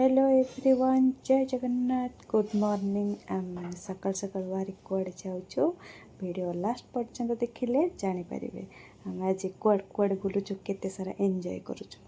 Hello everyone, जय Jagannath, good morning. आम सकाल सकाल बाहर कुआड़े जाऊँ, वीडियो लास्ट पर्यंत देखिले जानीपारे आम आज कुआड़े कुआड़े बुलूचु, केते सारा एंजॉय करूचु।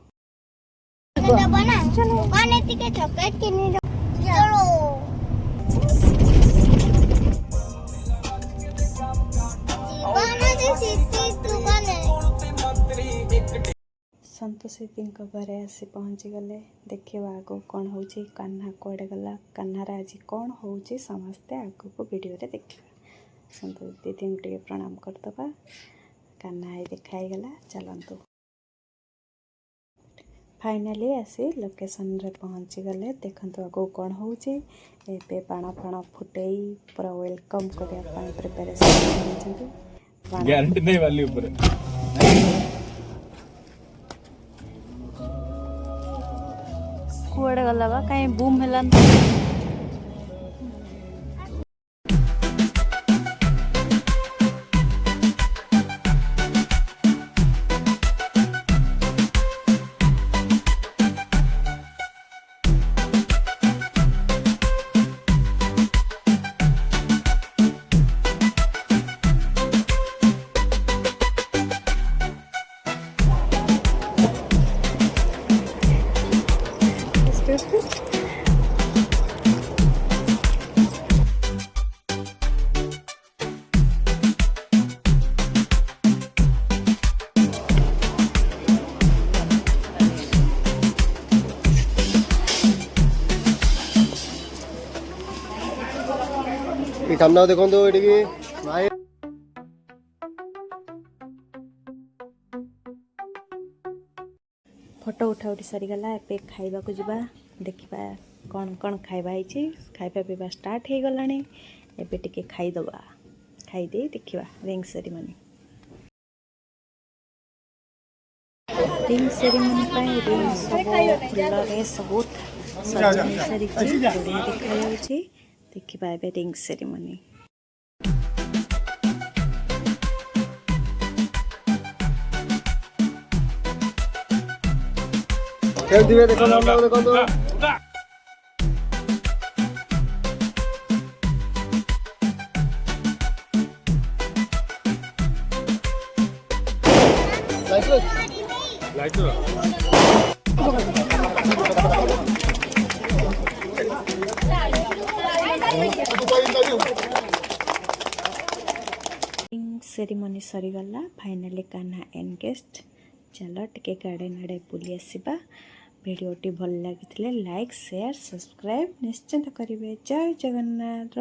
संतोष दीदी घरे आसी पहुँची गले। देखा आगो कौन हो कान्हा कुआड़े गला, कान्हार आज कौन हो समस्ते आग को वीडियो रे देखा। संतोष दीदी टे प्रणाम करदबा। कान्हा आई देखाई गला, चलतु। फाइनाली आसी लोकेशन रे पहुँची गले। देखंतु आगो कौन हो बाण फाण फुटे पूरा वेलकम करने प्रिपेरेसन गारंटी नहीं वाली ऊपर कुआड़े गला बा कहीं बूम हेलान। सामना देखो ये फोटो उठा उठी सरीगला। ए खाइबा को जिबा, देखिबा कौन कौन खाइबा है। खाइबा पीवा स्टार्ट हो गला। एबे टिके खाइदबा, खाइदे देखिबा रिंग सेरेमनी। रिंग सेरेमनी पाई रिंग सब फुलरे सब सजाई सारी देखा जाउछि। देखिबा एबे रिंग सेरेमनी। देखो light ceremony सरीगला। Finally Kanha engaged. चलो टिके गार्डन आड़े बुली आसिबा। वीडियोटी भल लगी लाइक शेयर सब्सक्राइब निश्चिंत करेंगे। जय जगन्नाथ।